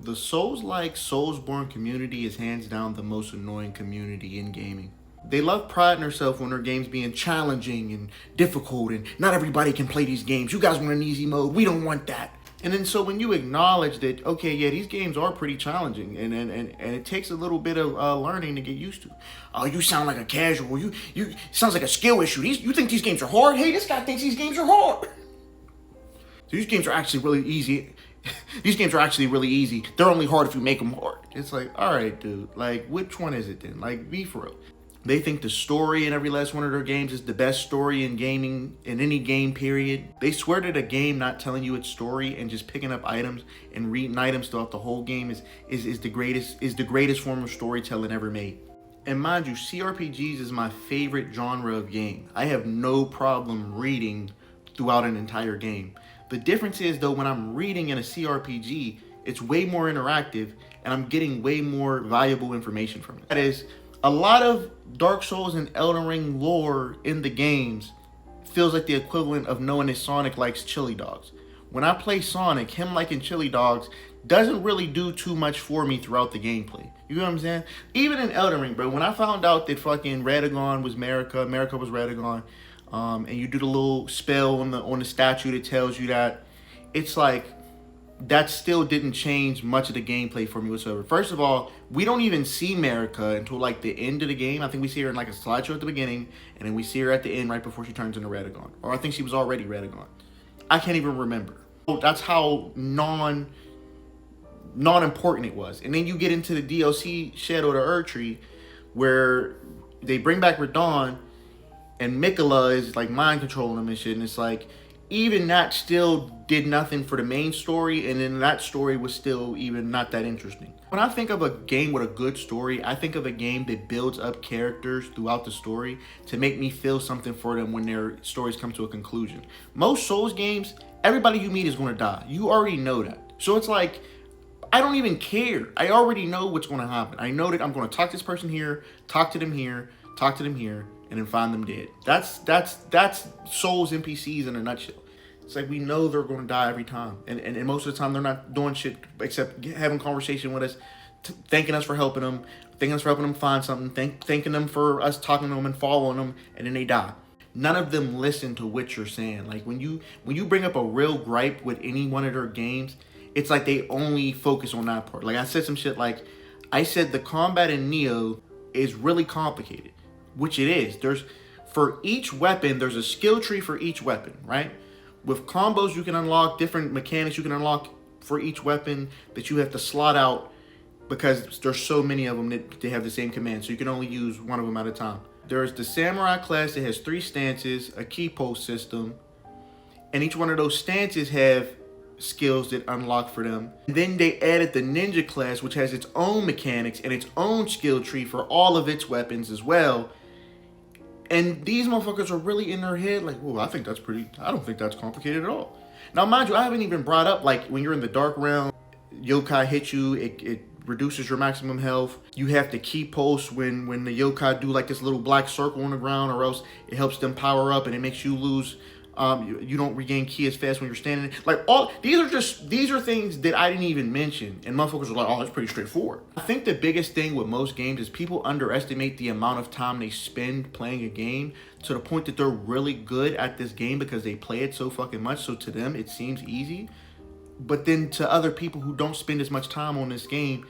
The Soulslike Soulsborne community is hands down the most annoying community in gaming. They love priding themselves on their games being challenging and difficult, and not everybody can play these games. You guys want an easy mode, we don't want that. And then so when you acknowledge that, okay, yeah, these games are pretty challenging, and it takes a little bit of learning to get used to. Oh, you sound like a casual. You sounds like a skill issue. You think these games are hard? Hey, this guy thinks these games are hard. These games are actually really easy. These games are actually really easy. They're only hard if you make them hard. It's like, all right, dude. Like, which one is it then? Like, be for real. They think the story in every last one of their games is the best story in gaming in any game period. They swear that a game not telling you its story and just picking up items and reading items throughout the whole game is the greatest form of storytelling ever made. And mind you, CRPGs is my favorite genre of game. I have no problem reading throughout an entire game. The difference is though, when I'm reading in a CRPG, it's way more interactive and I'm getting way more valuable information from it. That is, a lot of Dark Souls and Elden Ring lore in the games feels like the equivalent of knowing that Sonic likes chili dogs. When I play Sonic, him liking chili dogs doesn't really do too much for me throughout the gameplay. You know what I'm saying? Even in Elden Ring, bro, when I found out that fucking Radagon was Marika, Marika was Radagon, and you do the little spell on the statue that tells you that, it's like, that still didn't change much of the gameplay for me whatsoever. First of all, we don't even see Marika until like the end of the game. I think we see her in like a slideshow at the beginning, and then we see her at the end right before she turns into Radagon. Or I think she was already Radagon. I can't even remember. That's how non-important it was. And then you get into the DLC Shadow of the Erdtree, where they bring back Radon, and Mikola is like mind controlling him and shit. And it's like, even that still did nothing for the main story, and then that story was still even not that interesting. When I think of a game with a good story, I think of a game that builds up characters throughout the story to make me feel something for them when their stories come to a conclusion. Most Souls games, everybody you meet is going to die. You already know that. So it's like, I don't even care. I already know what's going to happen. I know that I'm going to talk to this person here, talk to them here, talk to them here, and then find them dead. That's Souls NPCs in a nutshell. It's like, we know they're going to die every time. And most of the time, they're not doing shit except having conversation with us, thanking us for helping them, find something, thanking them for us talking to them and following them, and then they die. None of them listen to what you're saying. Like, when you bring up a real gripe with any one of their games, it's like they only focus on that part. Like, I said some shit like, I said the combat in Neo is really complicated, which it is. For each weapon, there's a skill tree for each weapon, right? With combos, you can unlock different mechanics you can unlock for each weapon that you have to slot out because there's so many of them that they have the same command. So you can only use one of them at a time. There's the Samurai class that has 3 stances, a key post system, and each one of those stances have skills that unlock for them. And then they added the Ninja class, which has its own mechanics and its own skill tree for all of its weapons as well. And these motherfuckers are really in their head like, well, I don't think that's complicated at all. Now, mind you, I haven't even brought up, like, when you're in the dark realm, yokai hit you, it reduces your maximum health. You have to key post when the yokai do like this little black circle on the ground, or else it helps them power up and it makes you lose. You don't regain ki as fast when you're standing. Like, these are things that I didn't even mention, and motherfuckers are like, oh, that's pretty straightforward. I think the biggest thing with most games is people underestimate the amount of time they spend playing a game, to the point that they're really good at this game because they play it so fucking much. So to them, it seems easy. But then to other people who don't spend as much time on this game,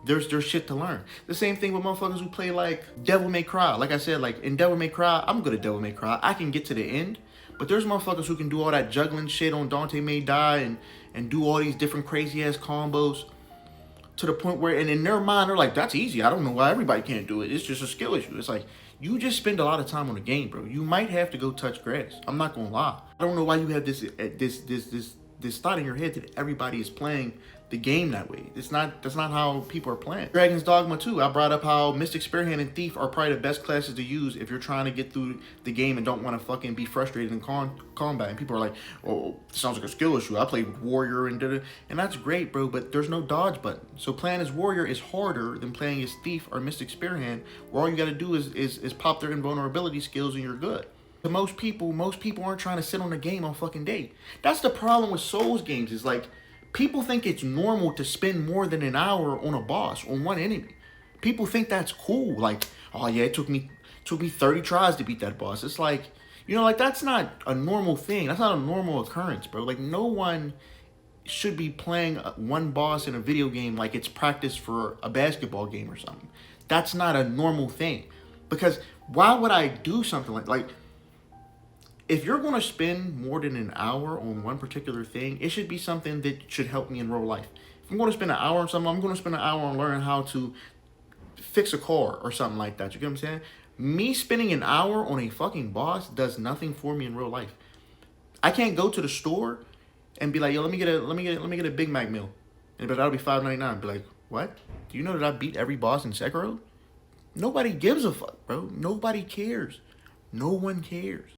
there's shit to learn. The same thing with motherfuckers who play like Devil May Cry. Like I said, like in Devil May Cry, I'm good at Devil May Cry. I can get to the end. But there's motherfuckers who can do all that juggling shit on Dante May Die and do all these different crazy ass combos, to the point where, and in their mind, they're like, that's easy. I don't know why everybody can't do it. It's just a skill issue. It's like, you just spend a lot of time on the game, bro. You might have to go touch grass. I'm not gonna lie. I don't know why you have this thought in your head that everybody is playing the game that way. That's not how people are playing. Dragon's Dogma 2, I brought up how Mystic Spearhand and Thief are probably the best classes to use if you're trying to get through the game and don't want to fucking be frustrated in combat. And people are like, oh, this sounds like a skill issue. I played Warrior and did it. And that's great, bro, but there's no dodge button. So playing as Warrior is harder than playing as Thief or Mystic Spearhand, where all you gotta do is pop their invulnerability skills and you're good. To most people aren't trying to sit on the game all fucking day. That's the problem with Souls games, is like, People think it's normal to spend more than an hour on a boss, on one enemy. People think that's cool. Like, oh yeah, it took me 30 tries to beat that boss. It's like, like that's not a normal thing. That's not a normal occurrence, bro. Like no one should be playing one boss in a video game like it's practice for a basketball game or something. That's not a normal thing. Because why would I do something like if you're going to spend more than an hour on one particular thing, it should be something that should help me in real life. If I'm going to spend an hour on something, I'm going to spend an hour on learning how to fix a car or something like that. You get what I'm saying? Me spending an hour on a fucking boss does nothing for me in real life. I can't go to the store and be like, yo, let me get a Big Mac meal, and that'll be $5.99. Be like, what? Do you know that I beat every boss in Sekiro? Nobody gives a fuck, bro. Nobody cares. No one cares.